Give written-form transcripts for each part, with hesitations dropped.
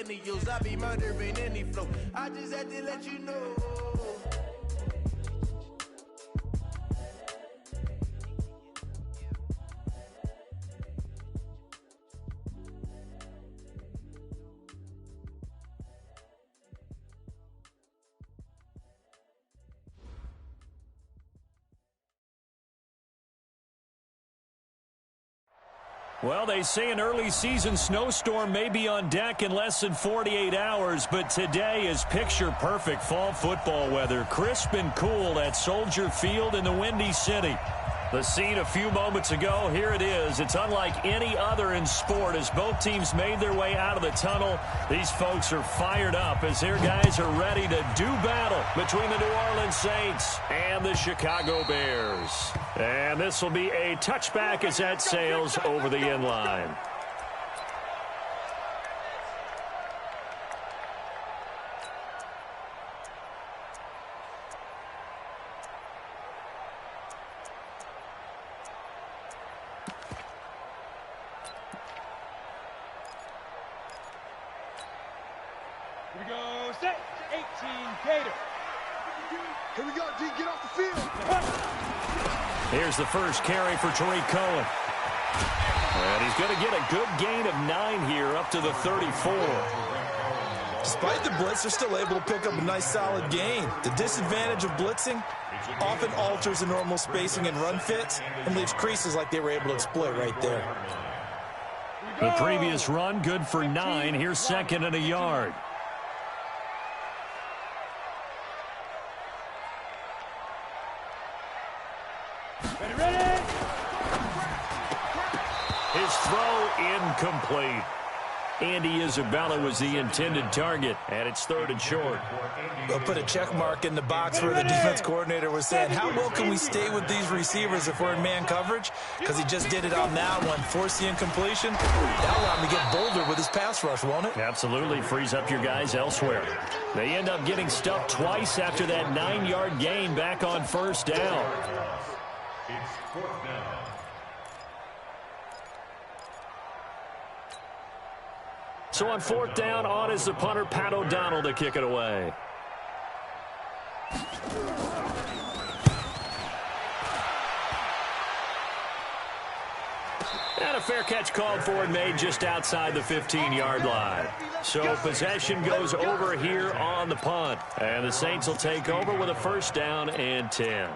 millennials. I be murdering any flow. I just had to let you know. Well, they say an early season snowstorm may be on deck in less than 48 hours, but today is picture-perfect fall football weather. Crisp and cool at Soldier Field in the Windy City. The scene a few moments ago, here it is. It's unlike any other in sport as both teams made their way out of the tunnel. These folks are fired up as their guys are ready to do battle between the New Orleans Saints and the Chicago Bears. And this will be a touchback as that sails over the end line. Here we go, set, 18, Gator. Here we go, D, get off the field. Here's the first carry for Tariq Cohen. And he's going to get a good gain of 9 here, up to the 34. Despite the blitz, they're still able to pick up a nice solid gain. The disadvantage of blitzing often alters the normal spacing and run fits and leaves creases like they were able to exploit right there. The previous run, good for 9. Here's second and a yard. Ready? His throw incomplete. Andy Isabella was the intended target, and it's third and short. They'll put a check mark in the box where the defense coordinator was saying, how well can we stay with these receivers if we're in man coverage? Because he just did it on that one, forced the incompletion. That'll allow him to get bolder with his pass rush, won't it? Absolutely, frees up your guys elsewhere. They end up getting stuffed twice after that 9-yard gain back on first down. It's fourth down. So on fourth down, on is the punter, Pat O'Donnell, to kick it away. And a fair catch called for and made just outside the 15-yard line. So possession goes over here on the punt. And the Saints will take over with a first down and 10.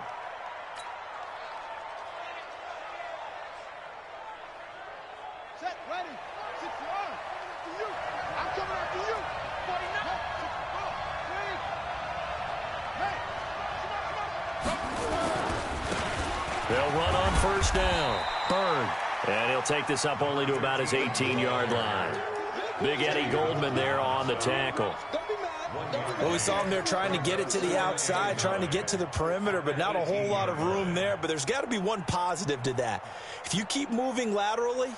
They'll run on first down. Bird. And he'll take this up only to about his 18-yard line. Big Eddie Goldman there on the tackle. Well, we saw him there trying to get it to the outside, trying to get to the perimeter, but not a whole lot of room there. But there's got to be one positive to that. If you keep moving laterally,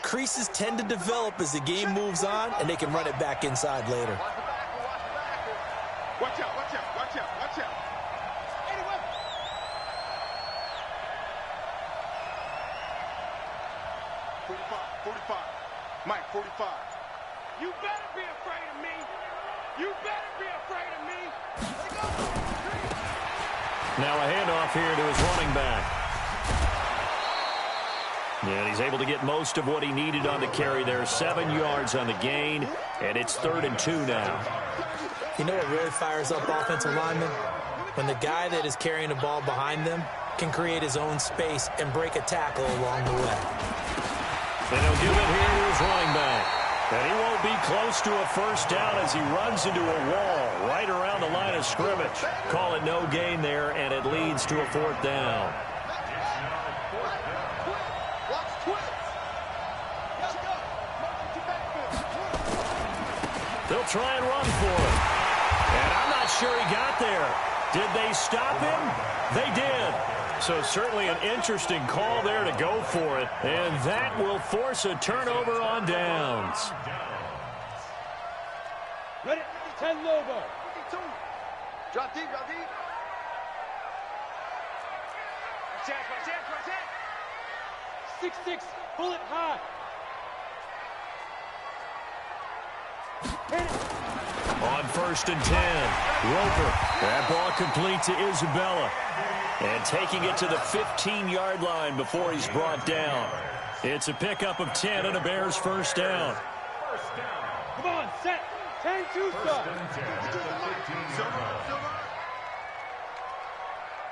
creases tend to develop as the game moves on, and they can run it back inside later. Watch out, watch out, watch out, watch out. 45. Mike, 45. You better be afraid of me. You better be afraid of me. Now a handoff here to his running back. And he's able to get most of what he needed on the carry there. 7 yards on the gain, and it's 3rd and 2 now. You know what really fires up offensive linemen? When the guy that is carrying the ball behind them can create his own space and break a tackle along the way. And he'll give it here to his running back. And he won't be close to a first down as he runs into a wall right around the line of scrimmage. Call it no gain there, and it leads to a 4th down. They'll try and run for it. And I'm not sure he got there. Did they stop him? They did. So certainly an interesting call there to go for it. And that will force a turnover on downs. Ready? 10 Lobo. Drop deep, drop deep. Check. 6-6, bullet high. On 1st and 10, Roper. That ball complete to Isabella. And taking it to the 15-yard line before he's brought down. It's a pickup of 10 and a Bears first down. Come on, set. 10-2 start.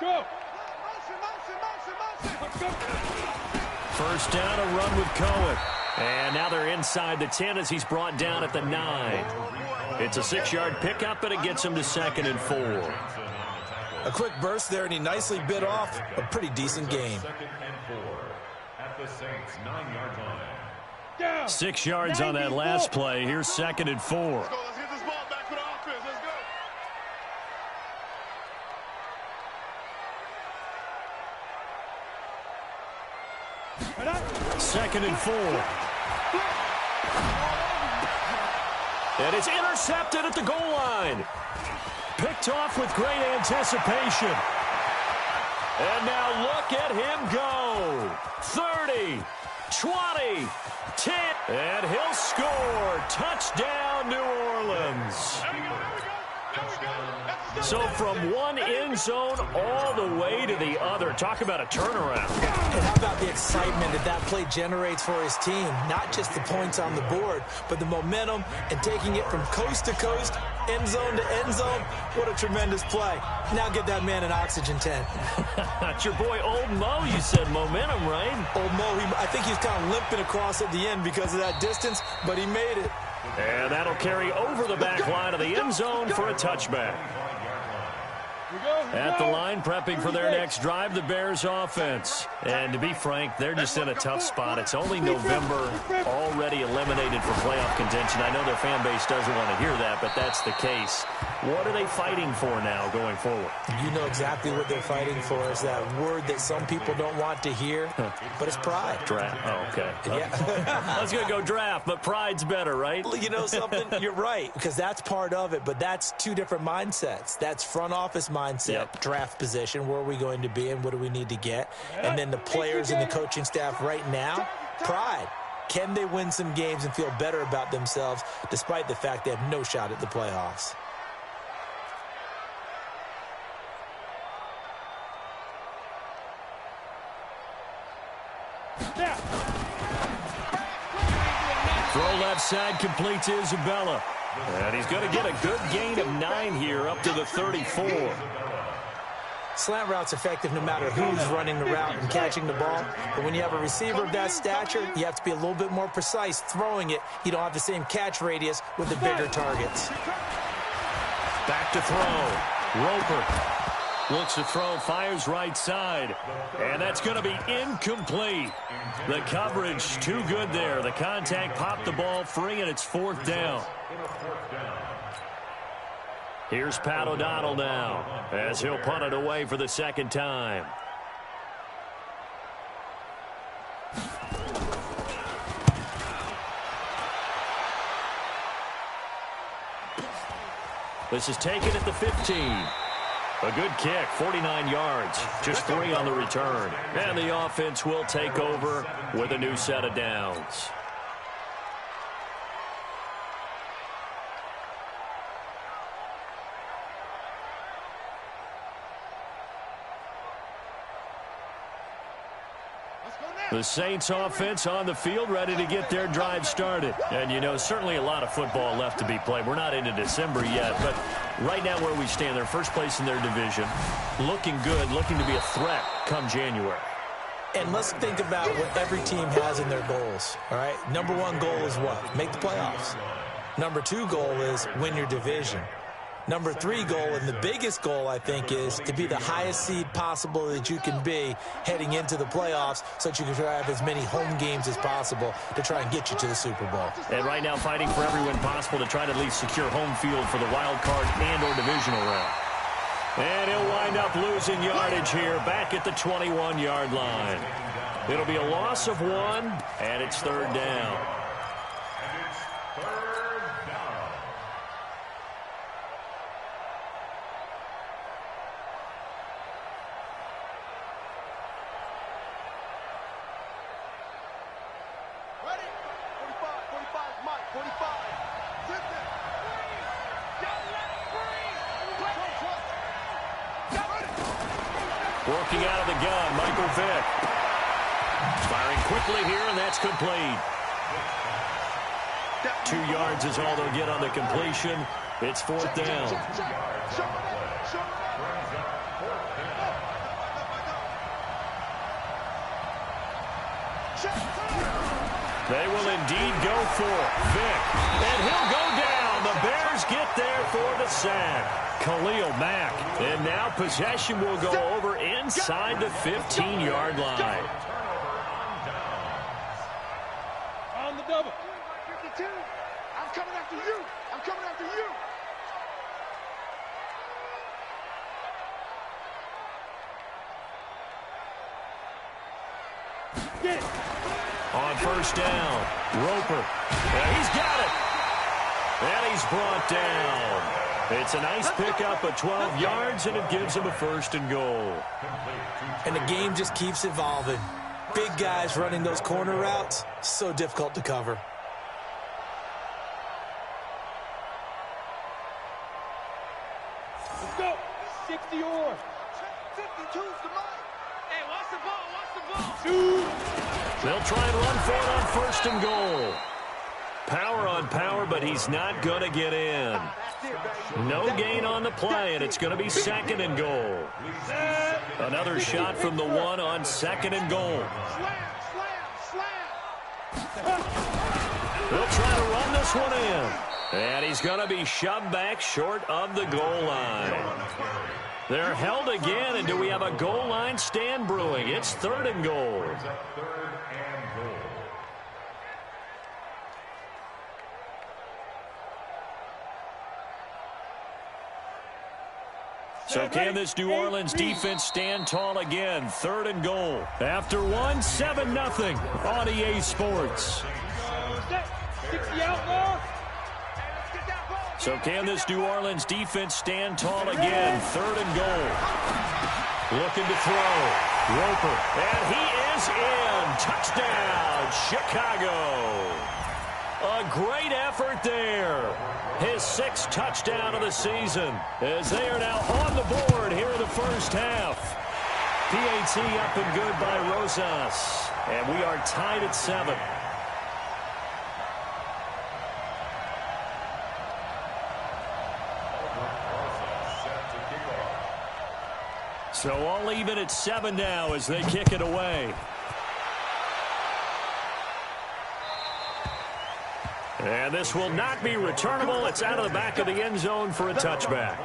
Go. First down, a run with Cohen. And now they're inside the 10 as he's brought down at the 9. It's a 6-yard pickup, and it gets him to 2nd and 4. A quick burst there, and he nicely bit off a pretty decent game. 2nd and 4 at the Saints' 9-yard line. 6 yards on that last play. Here's 2nd and 4. Let's go. Let's get this ball back for the offense. Let's go. 2nd and 4. And it's intercepted at the goal line. Picked off with great anticipation. And now look at him go. 30, 20, 10. And he'll score. Touchdown, New Orleans. So from one end zone all the way to the other. Talk about a turnaround. And how about the excitement that play generates for his team? Not just the points on the board, but the momentum and taking it from coast to coast, end zone to end zone. What a tremendous play. Now get that man an oxygen tent. That's your boy Old Mo. You said momentum, right? Old Mo, I think he's kind of limping across at the end because of that distance, but he made it. And that'll carry over the back line of the end zone for a touchback. At the line, prepping for their next drive, the Bears offense. And to be frank, they're just in a tough spot. It's only November, already eliminated for playoff contention. I know their fan base doesn't want to hear that, but that's the case. What are they fighting for now going forward? You know exactly what they're fighting for. Is that word that some people don't want to hear, but it's pride. Draft. Oh, okay. Yeah. I was going to go draft, but pride's better, right? Well, you know something? You're right, because that's part of it, but that's two different mindsets. That's front office mindset, draft position, where are we going to be and what do we need to get? And then the players and the coaching staff right now, pride. Can they win some games and feel better about themselves despite the fact they have no shot at the playoffs? Throw left side, complete to Isabella. And he's going to get a good gain of 9 here, up to the 34. Slant route's effective no matter who's running the route and catching the ball. But when you have a receiver of that stature, you have to be a little bit more precise throwing it. You don't have the same catch radius with the bigger targets. Back to throw. Roper looks to throw, fires right side. And that's going to be incomplete. The coverage too good there. The contact popped the ball free, and it's 4th down. Here's Pat O'Donnell now as he'll punt it away for the 2nd time. This is taken at the 15. A good kick, 49 yards, just 3 on the return. And the offense will take over with a new set of downs. The Saints offense on the field, ready to get their drive started. And, you know, certainly a lot of football left to be played. We're not into December yet, but right now where we stand, they're first place in their division. Looking good, looking to be a threat come January. And let's think about what every team has in their goals, all right? Number 1 goal is what? Make the playoffs. Number 2 goal is win your division. Number 3 goal, and the biggest goal, I think, is to be the highest seed possible that you can be heading into the playoffs so that you can try to have as many home games as possible to try and get you to the Super Bowl. And right now fighting for every win possible to try to at least secure home field for the wild card and or divisional round. And he'll wind up losing yardage here back at the 21-yard line. It'll be a loss of 1, and it's 3rd down. Working out of the gun, Michael Vick. Firing quickly here, and that's complete. 2 yards is all they'll get on the completion. It's 4th down. They will indeed go for Vick. And he'll go down. The Bears get there for the sack. Khalil Mack. And now possession will go over inside the 15-yard line. On the double. 52. I'm coming after you. I'm coming after you. Get it. On 1st down, Roper. Yeah, he's got it. And he's brought down. It's a nice pickup of 12 yards, and it gives him a 1st and goal. And the game just keeps evolving. Big guys running those corner routes, so difficult to cover. Let's go. 60 or 52's the mic. Hey, watch the ball. Watch the ball. Shoot. They'll try and run for it on 1st and goal. Power on power, but he's not going to get in. No gain on the play, and it's going to be 2nd and goal. Another shot from the 1 on 2nd and goal. They'll try to run this one in. And he's going to be shoved back short of the goal line. They're held again, and do we have a goal line stand brewing? It's 3rd and goal. So can this New Orleans defense stand tall again? 3rd and goal. After 1, 7-0 on EA Sports. 60 outlaw. So can this New Orleans defense stand tall again? 3rd and goal. Looking to throw. Roper. And he is in. Touchdown, Chicago. A great effort there. His 6th touchdown of the season as they are now on the board here in the 1st half. PAT up and good by Rosas. And we are tied at 7. So all even at 7 now as they kick it away. And this will not be returnable. It's out of the back of the end zone for a touchback.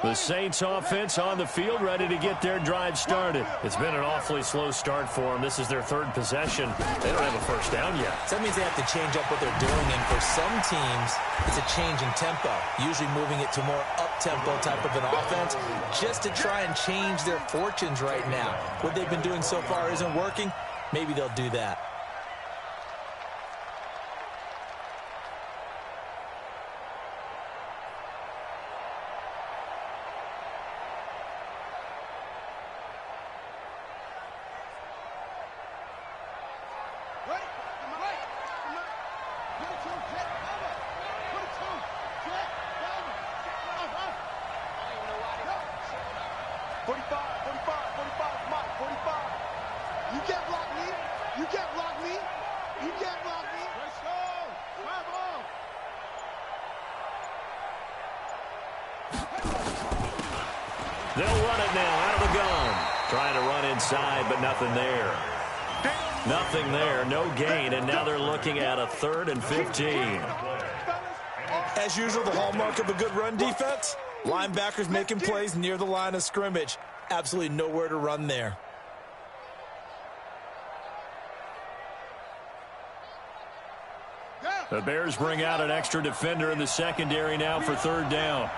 The Saints offense on the field, ready to get their drive started. It's been an awfully slow start for them. This is their 3rd possession. They don't have a 1st down yet. So that means they have to change up what they're doing, and for some teams, it's a change in tempo, usually moving it to more up-tempo type of an offense, just to try and change their fortunes right now. What they've been doing so far isn't working. Maybe they'll do that. They'll run it now out of the gun. Trying to run inside, but nothing there. Nothing there, no gain, and now they're looking at a 3rd and 15. As usual, the hallmark of a good run defense, linebackers making plays near the line of scrimmage. Absolutely nowhere to run there. The Bears bring out an extra defender in the secondary now for 3rd down.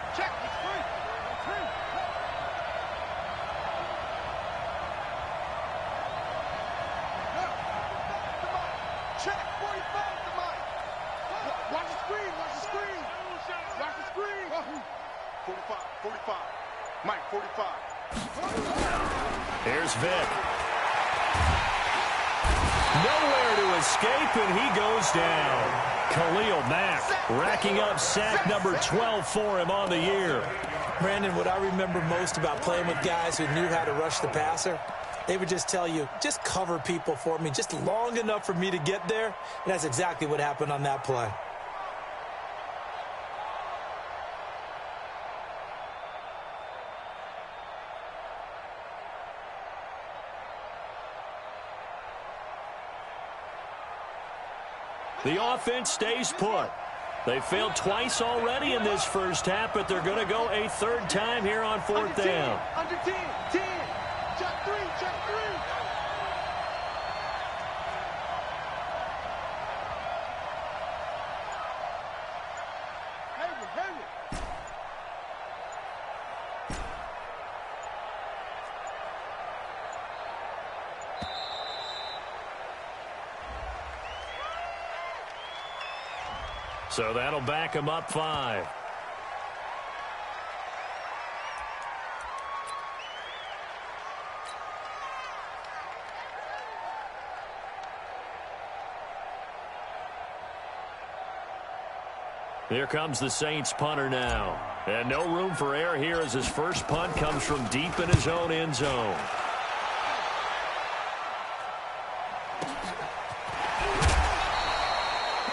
Nowhere to escape, and he goes down. Khalil Mack racking up sack number 12 for him on the year. Brandon, what I remember most about playing with guys who knew how to rush the passer, they would just tell you, just cover people for me, just long enough for me to get there. And that's exactly what happened on that play. The offense stays put. They failed twice already in this first half, but they're going to go a third time here on fourth down. Under 10, 10. Check 3, check 3. Hurry. So that'll back him up 5. Here comes the Saints punter now. And no room for error here as his first punt comes from deep in his own end zone.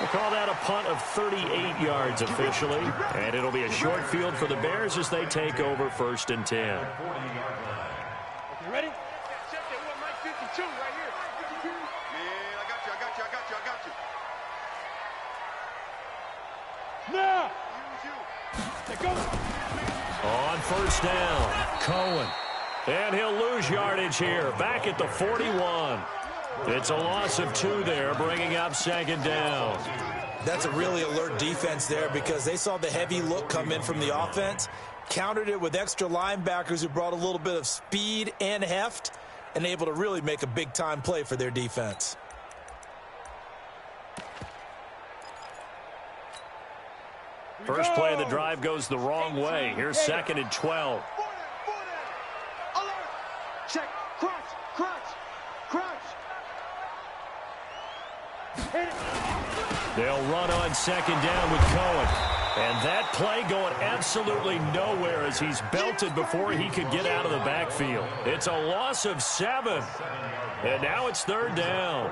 We'll call that a punt of 38 yards officially. And it'll be a short field for the Bears as they take over 1st and 10. Okay, ready? Check that one, Mike 52 right here. Man, I got you. Now! Use you. Let go. On 1st down, Cohen. And he'll lose yardage here, back at the 41. It's a loss of 2 there, bringing up 2nd down. That's a really alert defense there because they saw the heavy look come in from the offense, countered it with extra linebackers who brought a little bit of speed and heft, and able to really make a big-time play for their defense. First play of the drive goes the wrong way. Here's 2nd and 12. Alert. Check. Crunch. Hit it. They'll run on 2nd down with Cohen. And that play going absolutely nowhere as he's belted before he could get out of the backfield. It's a loss of 7. And now it's 3rd down.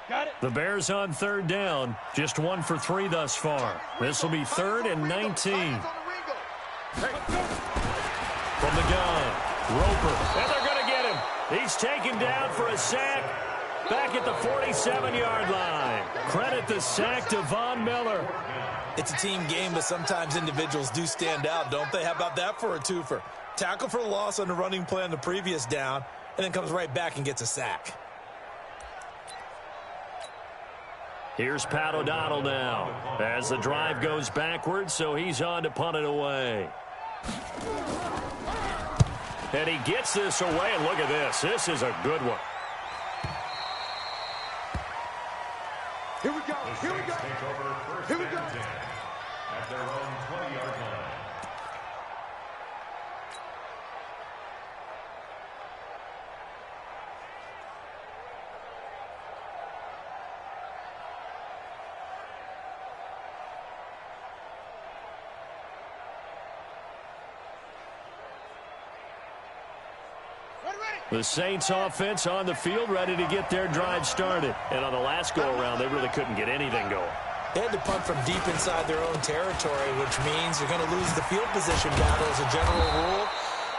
Got it. The Bears on 3rd down. Just 1 for 3 thus far. This will be 3rd and 19. From the gun, Roper. And they're going to get him. He's taken down for a sack back at the 47-yard line. Credit the sack to Von Miller. It's a team game, but sometimes individuals do stand out, don't they? How about that for a twofer? Tackle for the loss on the running play on the previous down, and then comes right back and gets a sack. Here's Pat O'Donnell now as the drive goes backwards, so he's on to punt it away. And he gets this away, and look at this. This is a good one. Here we go. Take over 1st and 10 at their own 20-yard line. The Saints offense on the field ready to get their drive started. And on the last go-around, they really couldn't get anything going. They had to punt from deep inside their own territory, which means you're going to lose the field position battle as a general rule.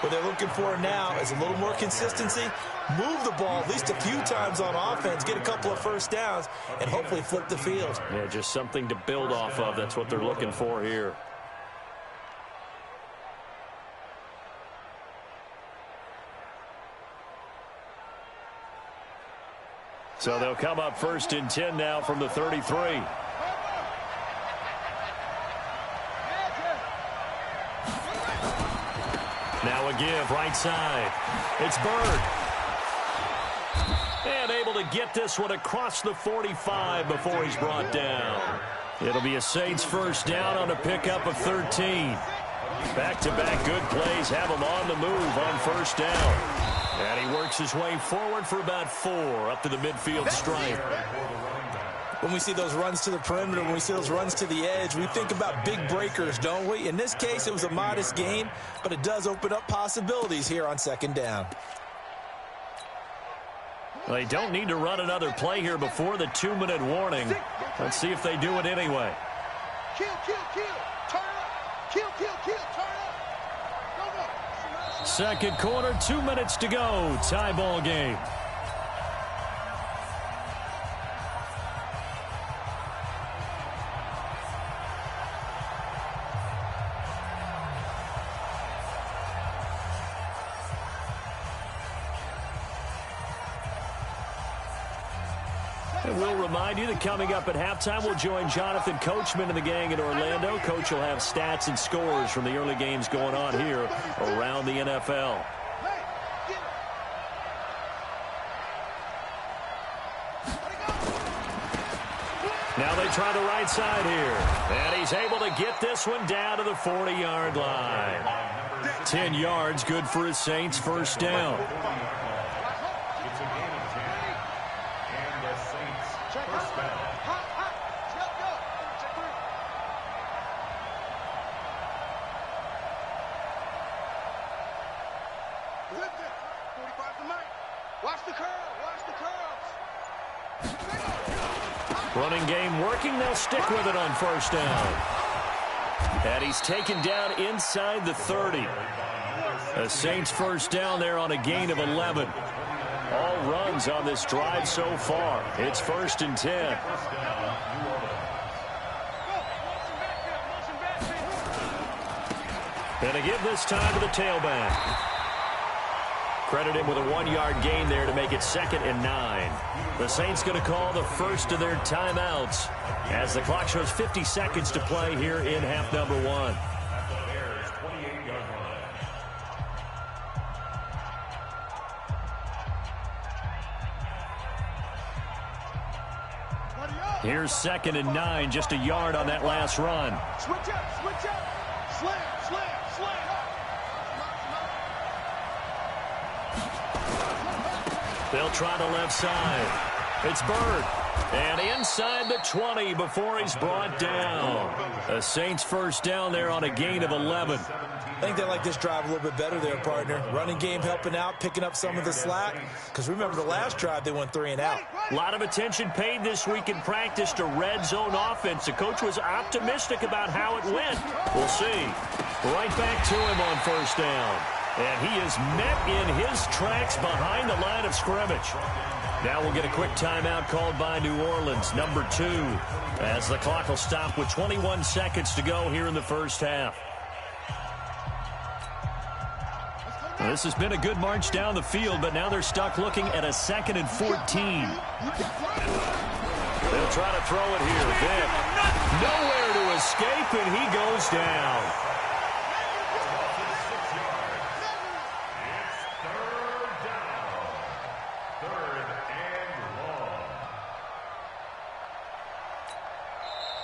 What they're looking for now is a little more consistency, move the ball at least a few times on offense, get a couple of first downs, and hopefully flip the field. Yeah, just something to build off of. That's what they're looking for here. So they'll come up 1st and 10 now from the 33. Now a give right side. It's Bird. And able to get this one across the 45 before he's brought down. It'll be a Saints first down on a pickup of 13. Back-to-back good plays have him on the move on first down. And he works his way forward for about 4 up to the midfield stripe. When we see those runs to the perimeter, when we see those runs to the edge, we think about big breakers, don't we? In this case, it was a modest gain, but it does open up possibilities here on second down. They don't need to run another play here before the 2-minute warning. Let's see if they do it anyway. Kill, kill, kill. Turn up. Kill, kill, kill. Turn up. Go, go. Second quarter, 2 minutes to go. Tie ball game. And we'll remind you that coming up at halftime, we'll join Jonathan Coachman and the gang in Orlando. Coach will have stats and scores from the early games going on here around the NFL. Now they try the right side here. And he's able to get this one down to the 40-yard line. 10 yards, good for his Saints, first down. Running game working. They'll stick with it on first down. And he's taken down inside the 30. The Saints first down there on a gain of 11. All runs on this drive so far. It's 1st and 10. And a give this time to the tailback. Credit him with a 1-yard gain there to make it 2nd and 9. The Saints going to call the first of their timeouts as the clock shows 50 seconds to play here in half number 1. Here's 2nd and 9, just a yard on that last run. Switch up, slam. They'll try the left side. It's Bird. And inside the 20 before he's brought down. The Saints first down there on a gain of 11. I think they like this drive a little bit better there, partner. Running game helping out, picking up some of the slack. Because remember, the last drive, they went 3 and out. A lot of attention paid this week in practice to red zone offense. The coach was optimistic about how it went. We'll see. Right back to him on first down. And he is met in his tracks behind the line of scrimmage. Now we'll get a quick timeout called by New Orleans, number 2, as the clock will stop with 21 seconds to go here in the first half. This has been a good march down the field, but now they're stuck looking at a 2nd and 14. They'll try to throw it here. Vick, nowhere to escape, and he goes down.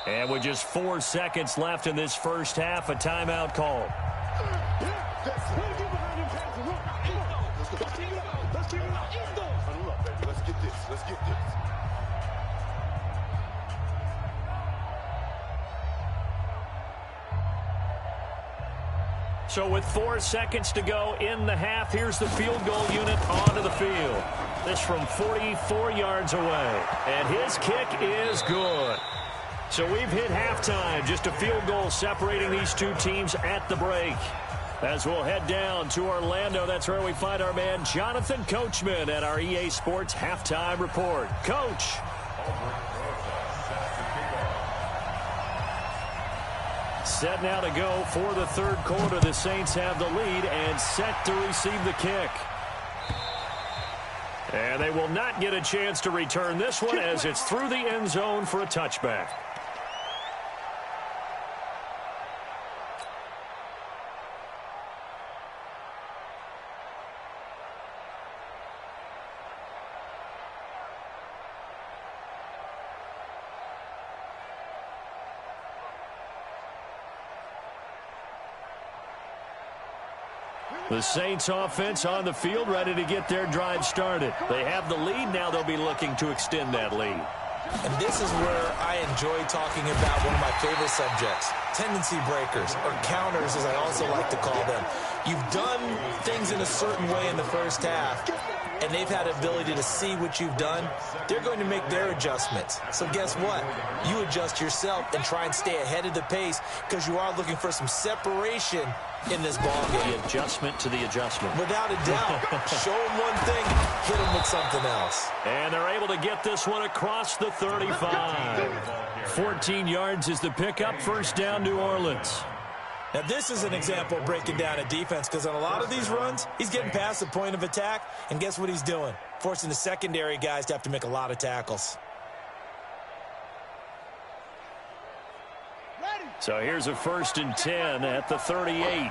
And with just 4 seconds left in this first half, a timeout call. Let's get this. So with 4 seconds to go in the half, here's the field goal unit onto the field. This from 44 yards away. And his kick is good. So we've hit halftime. Just a field goal separating these two teams at the break. As we'll head down to Orlando, that's where we find our man Jonathan Coachman at our EA Sports Halftime Report. Coach. Set now to go for the third quarter. The Saints have the lead and set to receive the kick. And they will not get a chance to return this one as it's through the end zone for a touchback. The Saints offense on the field, ready to get their drive started. They have the lead. Now they'll be looking to extend that lead. And this is where I enjoy talking about one of my favorite subjects, tendency breakers, or counters, as I also like to call them. You've done things in a certain way in the first half, and they've had ability to see what you've done. They're going to make their adjustments. So guess what? You adjust yourself and try and stay ahead of the pace because you are looking for some separation in this ball game. The adjustment to the adjustment. Without a doubt. Show them one thing, hit them with something else. And they're able to get this one across the 35. 14 yards is the pickup. First down, New Orleans. Now, this is an example of breaking down a defense because on a lot of these runs, he's getting past the point of attack, and guess what he's doing? Forcing the secondary guys to have to make a lot of tackles. So here's a 1st and 10 at the 38.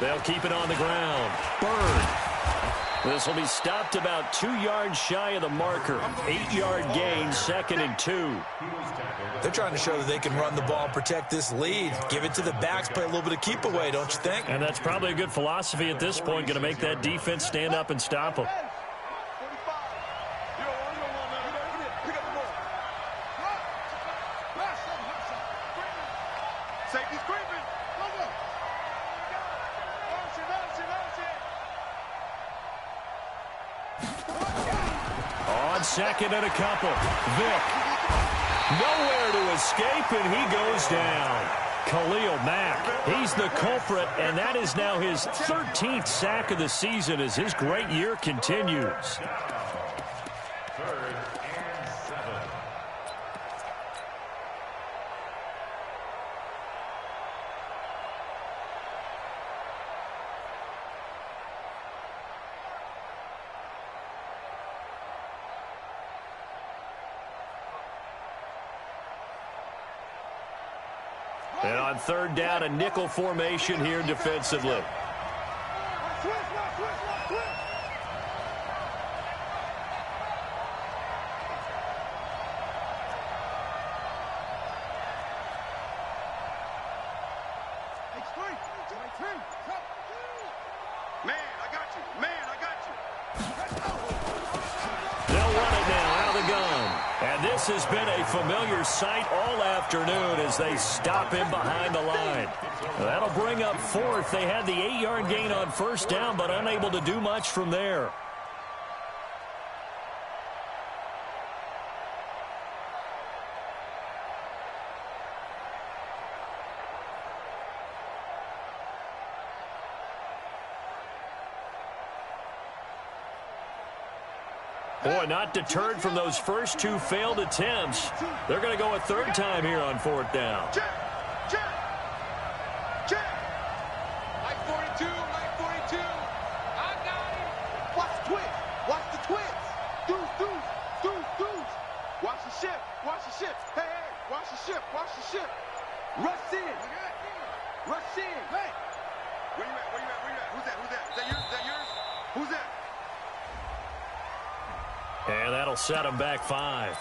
They'll keep it on the ground. Bird. This will be stopped about 2 yards shy of the marker. 8-yard gain, 2nd and 2. They're trying to show that they can run the ball and protect this lead. Give it to the backs, play a little bit of keep away, don't you think? And that's probably a good philosophy at this point, going to make that defense stand up and stop them. On 2nd and a couple. Vick. Nowhere to escape, and he goes down. Khalil Mack, he's the culprit, and that is now his 13th sack of the season as his great year continues. 3rd and 7. And on 3rd down, a nickel formation here defensively. This has been a familiar sight all afternoon as they stop him behind the line. That'll bring up 4th. They had the 8-yard gain on 1st down, but unable to do much from there. Boy, not deterred from those first 2 failed attempts. They're going to go a 3rd time here on 4th down. Check. Like 42, like 42. I got him. Watch the twist. Watch the twist. Deuce. Watch the ship. Hey, watch the ship. Rush in. Hey. Where you at? Who's that? Is that yours? Who's that? And that'll set them back 5.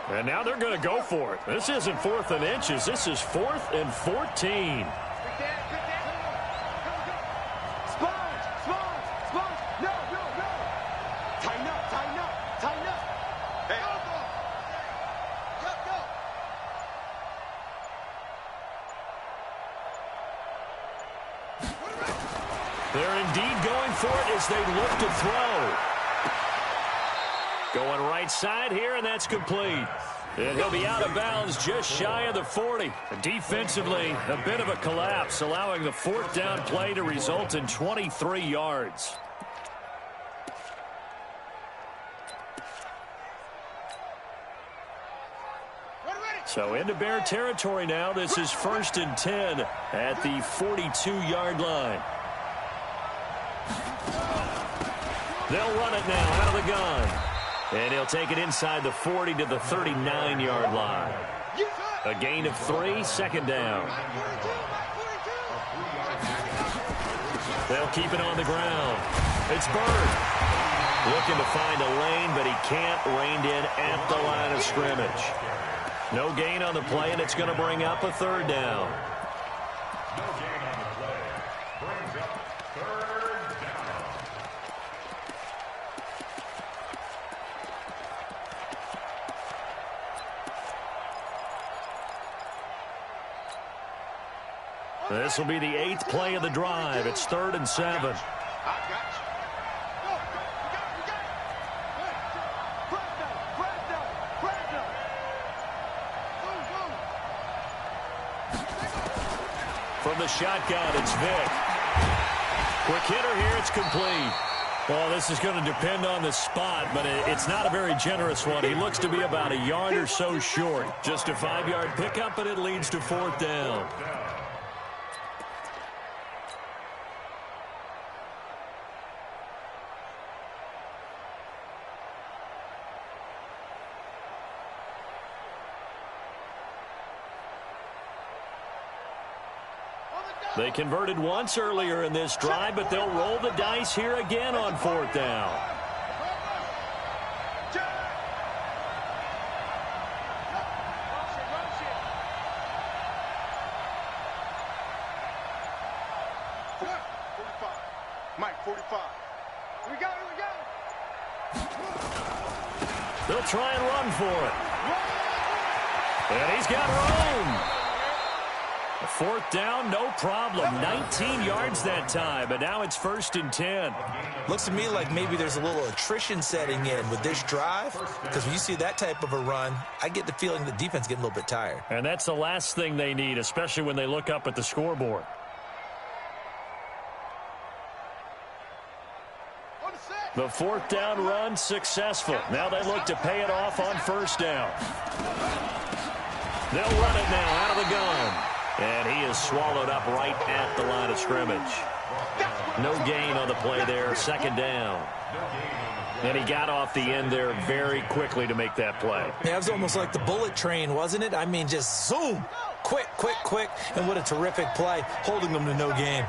And now they're going to go for it. This isn't 4th and inches. This is 4th and 14. Sponge. No. Tighten up. Hey. Go. They're indeed going for it as they look to throw. Going right side here, and that's complete. And he'll be out of bounds just shy of the 40. Defensively, a bit of a collapse, allowing the 4th down play to result in 23 yards. So into Bear territory now. This is 1st and 10 at the 42-yard line. They'll run it now out of the gun. And he'll take it inside the 40 to the 39-yard line. A gain of 3, 2nd down. They'll keep it on the ground. It's Bird. Looking to find a lane, but he can't. Reined in at the line of scrimmage. No gain on the play, and it's going to bring up a 3rd down. No gain on the play. Brings up 3rd down. This will be the 8th play of the drive. It's 3rd and 7. I got you. Go, go, you got it. Press down. From the shotgun, it's Vick. Quick hitter here, it's complete. Well, this is going to depend on the spot, but it's not a very generous one. He looks to be about a yard or so short. Just a 5-yard pickup, and it leads to 4th down. They converted once earlier in this drive, but they'll roll the dice here again on 4th down. Mike, 45. Here we go. They'll try and run for it. And he's got room. 4th down, no problem. 19 yards that time, but now it's 1st and 10. Looks to me like maybe there's a little attrition setting in with this drive, because when you see that type of a run, I get the feeling the defense getting a little bit tired. And that's the last thing they need, especially when they look up at the scoreboard. The 4th down run successful. Now they look to pay it off on 1st down. They'll run it now out of the gun. And he is swallowed up right at the line of scrimmage. No gain on the play there, 2nd down. And he got off the end there very quickly to make that play. Yeah, it was almost like the bullet train, wasn't it? I mean, just zoom. Quick. And what a terrific play, holding them to no gain.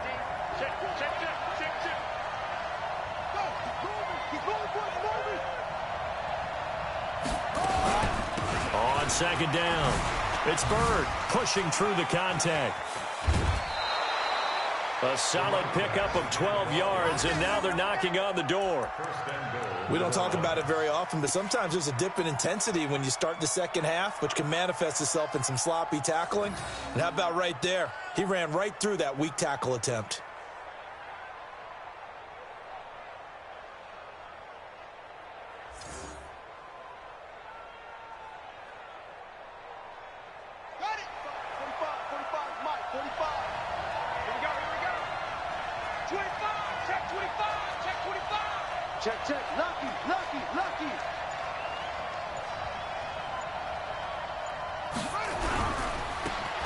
On 2nd down. It's Bird pushing through the contact. A solid pickup of 12 yards, and now they're knocking on the door. We don't talk about it very often, but sometimes there's a dip in intensity when you start the second half, which can manifest itself in some sloppy tackling. And how about right there? He ran right through that weak tackle attempt. Check. Lucky.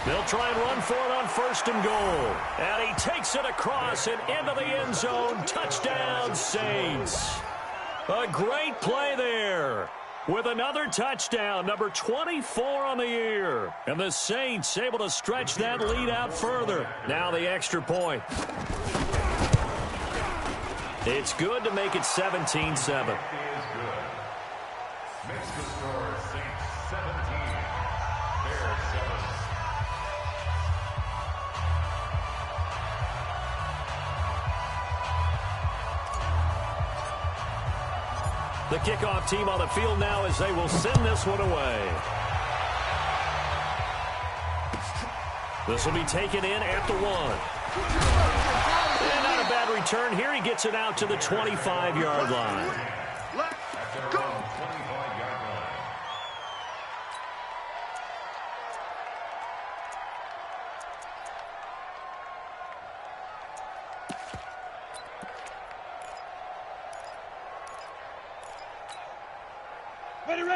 They'll try and run for it on 1st and goal. And he takes it across and into the end zone. Touchdown, Saints. A great play there. With another touchdown, number 24 on the year. And the Saints able to stretch that lead out further. Now the extra point. It's good to make it 17-7. Makes the score Saints 17, Bears 7. The kickoff team on the field now as they will send this one away. This will be taken in at the 1. And not a bad return here. He gets it out to the 25-yard line. Let's go. 25-yard line.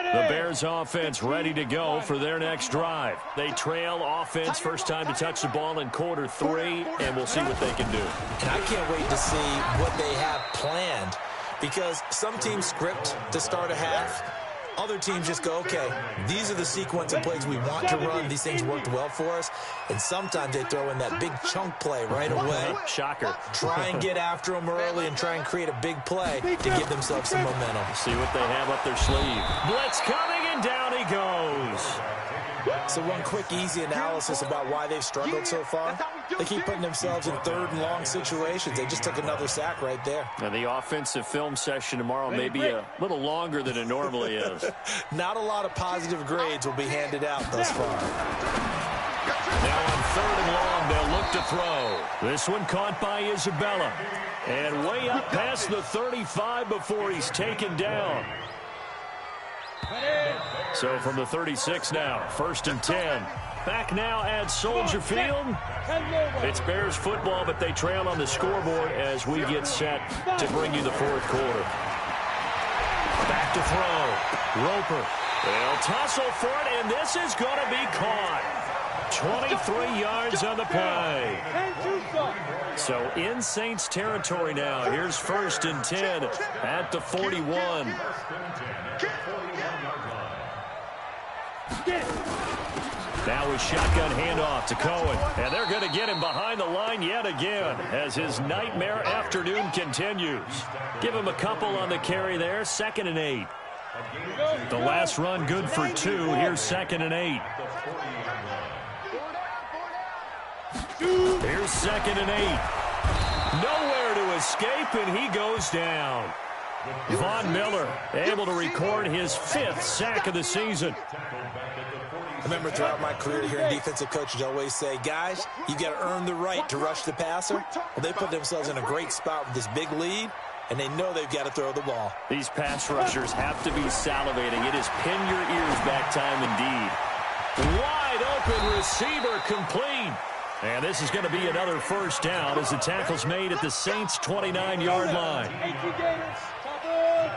The Bears Bears offense ready to go for their next drive. They trail offense, first time to touch the ball in quarter 3, and we'll see what they can do. And I can't wait to see what they have planned, because some teams script to start a half. Other teams just go, okay, these are the sequence of plays we want to run. These things worked well for us. And sometimes they throw in that big chunk play right away. Shocker. Try and get after them early and try and create a big play to give themselves some momentum. See what they have up their sleeve. Blitz coming, and down he goes. So one quick, easy analysis about why they've struggled so far. They keep putting themselves in 3rd and long situations. They just took another sack right there. Now, the offensive film session tomorrow may be a little longer than it normally is. Not a lot of positive grades will be handed out thus far. Now on 3rd and long, they'll look to throw. This one caught by Isabella. And way up past the 35 before he's taken down. So from the 36 now, 1st and 10. Back now at Soldier Field. It's Bears football, but they trail on the scoreboard as we get set to bring you the 4th quarter. Back to throw. Roper. They'll tussle for it, and this is going to be caught. 23 yards on the play. So in Saints territory now. Here's 1st and 10 at the 41. Now a shotgun handoff to Cohen. And they're going to get him behind the line yet again as his nightmare afternoon continues. Give him a couple on the carry there. 2nd and 8. The last run good for 2. Here's 2nd and 8. Here's 2nd and 8. Nowhere to escape, and he goes down. Von Miller able to record his 5th sack of the season. I remember throughout my career hearing defensive coaches always say, guys, you got to earn the right to rush the passer. Well, they put themselves in a great spot with this big lead, and they know they've got to throw the ball. These pass rushers have to be salivating. It is pin your ears back time indeed. Wide open receiver complete. And this is going to be another 1st down as the tackle's made at the Saints' 29-yard line.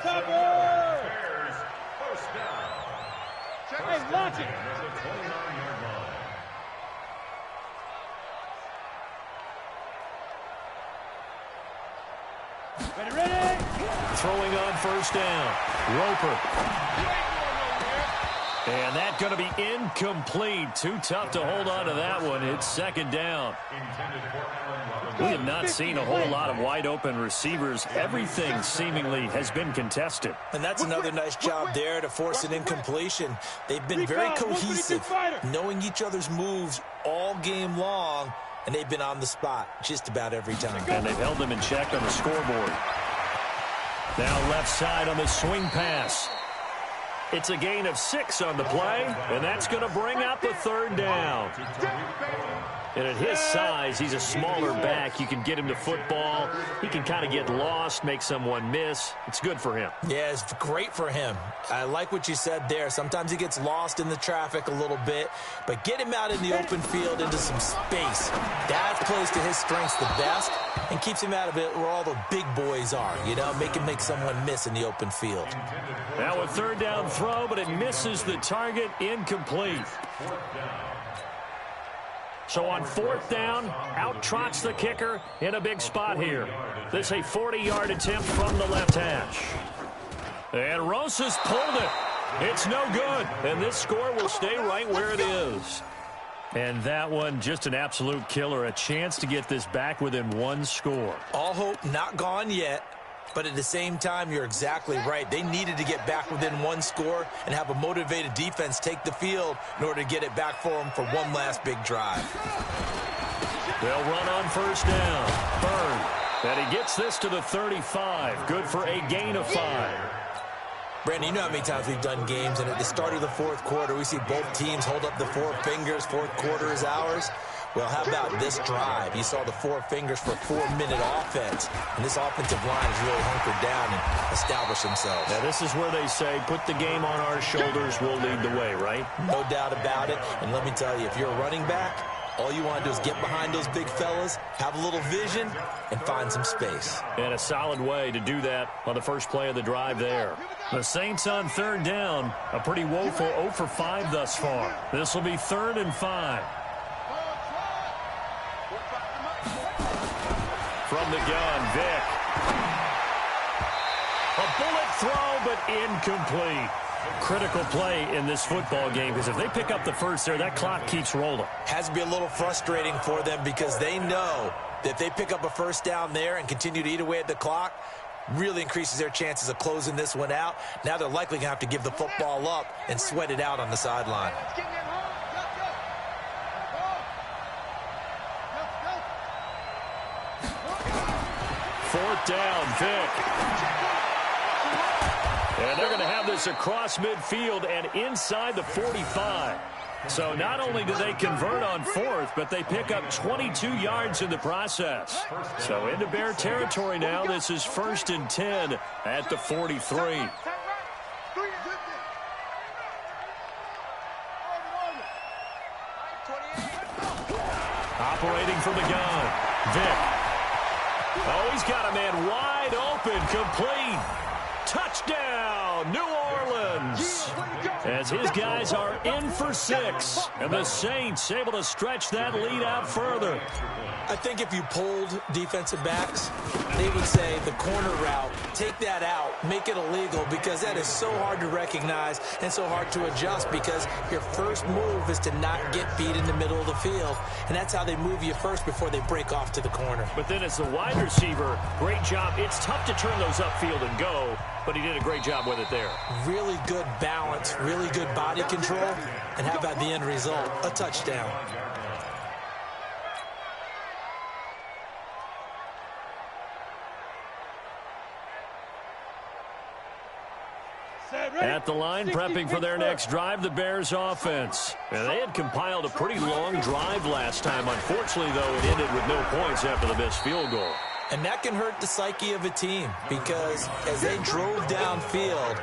Bears, 1st down. Hey, watch it. Ready. Throwing on 1st down. Roper. And that's going to be incomplete. Too tough to hold on to that one. It's 2nd down. We have not seen a whole lot of wide open receivers. Everything seemingly has been contested. And that's another nice job there to force an incompletion. They've been very cohesive, knowing each other's moves all game long, and they've been on the spot just about every time. And they've held them in check on the scoreboard. Now left side on the swing pass. It's a gain of 6 on the play, and that's going to bring up a 3rd down. And at his size, he's a smaller back. You can get him to football. He can kind of get lost, make someone miss. It's good for him. Yeah, it's great for him. I like what you said there. Sometimes he gets lost in the traffic a little bit, but get him out in the open field into some space. That plays to his strengths the best and keeps him out of it where all the big boys are, you know, make him make someone miss in the open field. Now a 3rd down throw, but it misses the target, incomplete. So on 4th down, out trots the kicker in a big spot here. This a 40-yard attempt from the left hash. And Rosas pulled it. It's no good. And this score will stay right where it is. And that one, just an absolute killer. A chance to get this back within 1 score. All hope not gone yet. But at the same time, you're exactly right. They needed to get back within 1 score and have a motivated defense take the field in order to get it back for them for one last big drive. They'll run on 1st down. Bird. And he gets this to the 35. Good for a gain of 5. Brandon, you know how many times we've done games, and at the start of the 4th quarter, we see both teams hold up the 4 fingers. 4th quarter is ours. Well, how about this drive? You saw the 4 fingers for 4-minute offense. And this offensive line has really hunkered down and established themselves. Now, this is where they say, put the game on our shoulders, we'll lead the way, right? No doubt about it. And let me tell you, if you're a running back, All you want to do is get behind those big fellas, have a little vision, and find some space. And a solid way to do that on the first play of the drive there. The Saints on third down, a pretty woeful 0 for 5 thus far. This will be 3rd and 5. From the gun, Vic. A bullet throw, but incomplete. Critical play in this football game, because if they pick up the first there, that clock keeps rolling. Has to be a little frustrating for them because they know that if they pick up a first down there and continue to eat away at the clock, really increases their chances of closing this one out. Now they're likely going to have to give the football up and sweat it out on the sideline. 4th down, Vic. And they're going to have this across midfield and inside the 45. So not only do they convert on 4th, but they pick up 22 yards in the process. So into Bear territory now. This is 1st and 10 at the 43. Operating from the gun, Vic. Oh, he's got a man wide open, complete. Touchdown, New Orleans. As his guys are in for 6. And the Saints able to stretch that lead out further. I think if you polled defensive backs, they would say the corner route, take that out, make it illegal, because that is so hard to recognize and so hard to adjust, because your first move is to not get beat in the middle of the field. And that's how they move you first before they break off to the corner. But then as the wide receiver, great job. It's tough to turn those upfield and go, but he did a great job with it there. Really good balance, really good body control, and how about the end result? A touchdown. At the line, prepping for their next drive, the Bears offense. And they had compiled a pretty long drive last time. Unfortunately, though, it ended with no points after the missed field goal. And that can hurt the psyche of a team, because as they drove downfield,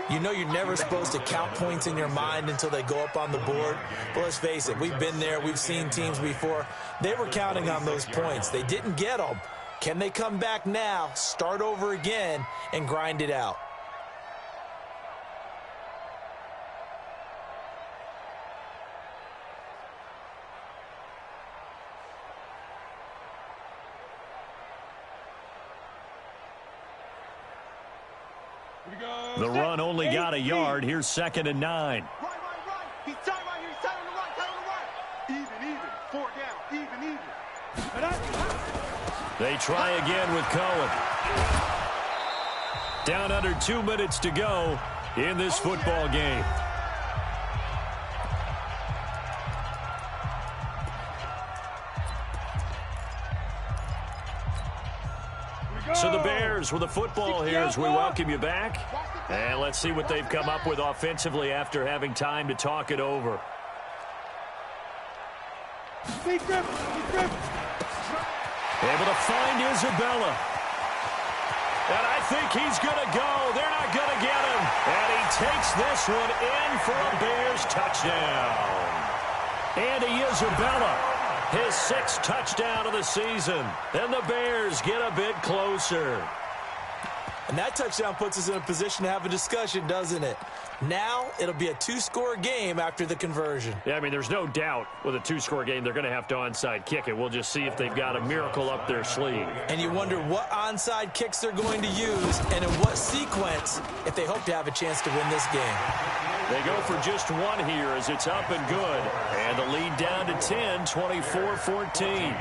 you know you're never supposed to count points in your mind until they go up on the board. But let's face it, we've been there. We've seen teams before. They were counting on those points. They didn't get them. Can they come back now, start over again, and grind it out? The run only got a yard. Here's 2nd and 9. Right. He's tight right here. He's tight on the right. Even. 4 down. Even. They try again with Cohen. Down under 2 minutes to go in this football game. So the Bears with the football here as we welcome you back. And let's see what they've come up with offensively after having time to talk it over. Speed grip. Able to find Isabella. And I think he's going to go. They're not going to get him. And he takes this one in for a Bears touchdown. Andy Isabella, his 6th touchdown of the season. And the Bears get a bit closer. And that touchdown puts us in a position to have a discussion, doesn't it? Now it'll be a 2-score game after the conversion. Yeah, I mean, there's no doubt with a 2-score game they're going to have to onside kick it. We'll just see if they've got a miracle up their sleeve. And you wonder what onside kicks they're going to use and in what sequence if they hope to have a chance to win this game. They go for just one here as it's up and good. And the lead down to 10, 24-14.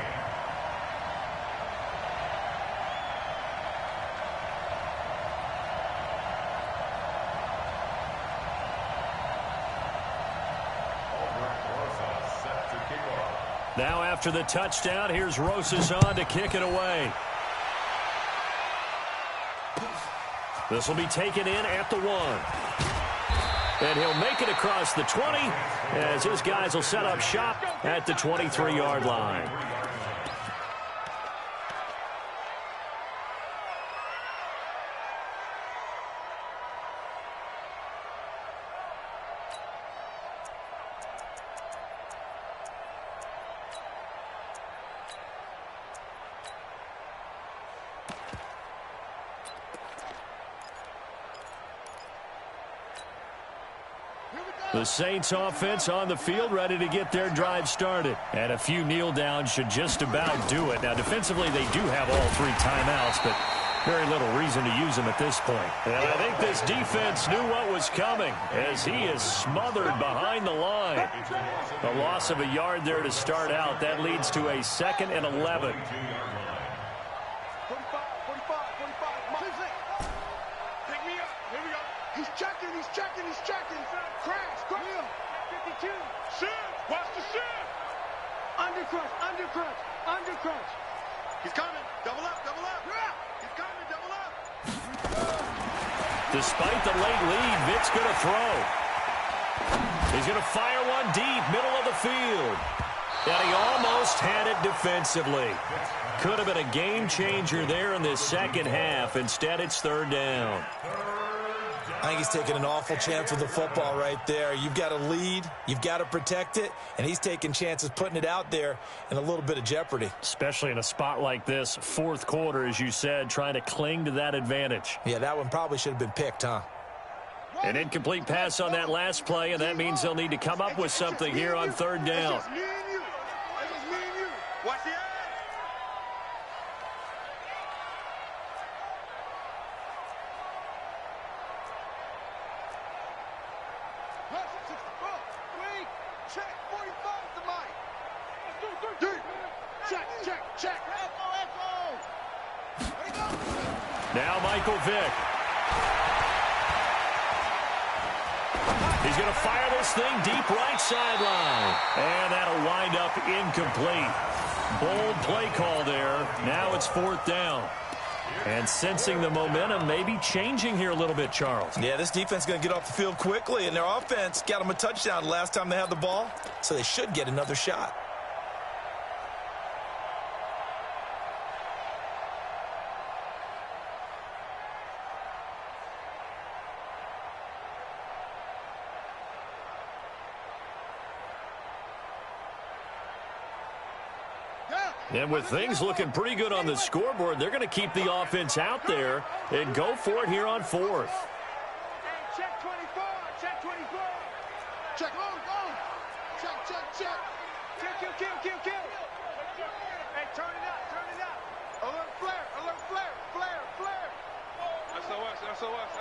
Now after the touchdown, here's Rosas on to kick it away. This will be taken in at the 1. And he'll make it across the 20 as his guys will set up shop at the 23-yard line. The Saints offense on the field, ready to get their drive started. And a few kneel downs should just about do it. Now, defensively, they do have all 3 timeouts, but very little reason to use them at this point. And I think this defense knew what was coming as he is smothered behind the line. A loss of a yard there to start out. That leads to a 2nd and 11. 45. Pick me up. Here we go. He's checking. Crash. 52. Shift. Watch the shift. Under crunch. He's coming. Double up. Yeah. He's coming. Double up. Despite the late lead, Vic's going to throw. He's going to fire one deep, middle of the field. And he almost had it defensively. Could have been a game changer there in this second half. Instead, it's 3rd down. I think he's taking an awful chance with the football right there. You've got to lead, you've got to protect it, and he's taking chances putting it out there in a little bit of jeopardy. Especially in a spot like this, 4th quarter, as you said, trying to cling to that advantage. Yeah, that one probably should have been picked, huh? An incomplete pass on that last play, and that means they'll need to come up with something here on 3rd down. Watch the eye. Check, 45 to Mike. Check. Echo. Now Michael Vick. He's going to fire this thing deep right sideline. And that'll wind up incomplete. Bold play call there. Now it's 4th down. And sensing the momentum maybe changing here a little bit, Charles. Yeah, this defense is going to get off the field quickly, and their offense got them a touchdown last time they had the ball, so they should get another shot. And with things looking pretty good on the scoreboard, they're going to keep the offense out there and go for it here on 4th. Hey, check 24. Check, go. Check. Kill. Hey, turn it up. Alert flare.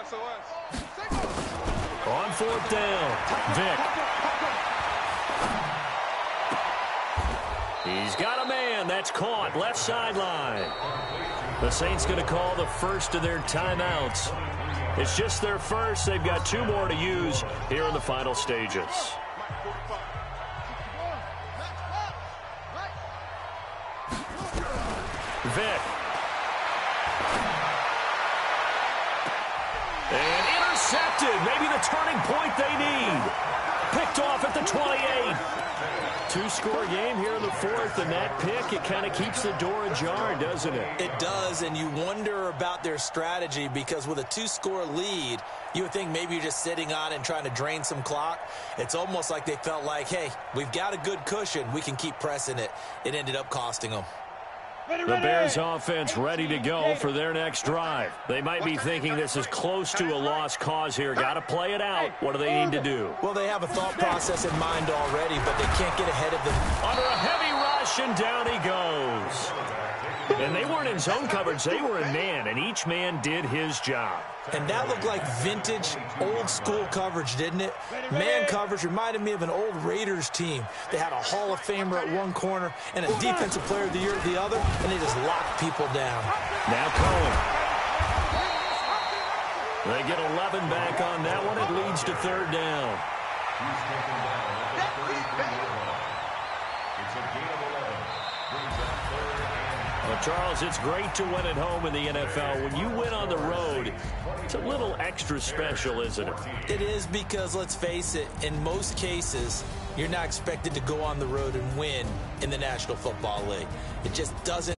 SOS. On 4th down, Vick. He's got a man. That's caught. Left sideline. The Saints going to call the first of their timeouts. It's just their first. They've got 2 more to use here in the final stages. Vick. And intercepted. Maybe the turning point they need. Picked off at the 28. 2-score game here in the 4th, and that pick, it kind of keeps the door ajar, doesn't it? It does, and you wonder about their strategy because with a 2-score lead, you would think maybe you're just sitting on it and trying to drain some clock. It's almost like they felt like, hey, we've got a good cushion. We can keep pressing it. It ended up costing them. The Bears offense ready to go for their next drive. They might be thinking this is close to a lost cause here. Got to play it out. What do they need to do? Well, they have a thought process in mind already, but they can't get ahead of them. Under a heavy rush, and down he goes. And they weren't in zone coverage. They were in man, and each man did his job. And that looked like vintage, old-school coverage, didn't it? Man coverage reminded me of an old Raiders team. They had a Hall of Famer at one corner and a Defensive Player of the Year at the other, and they just locked people down. Now Cohen. They get 11 back on that one. It leads to 3rd down. Well, Charles, it's great to win at home in the NFL. When you win on the road, it's a little extra special, isn't it? It is because, let's face it, in most cases, you're not expected to go on the road and win in the National Football League. It just doesn't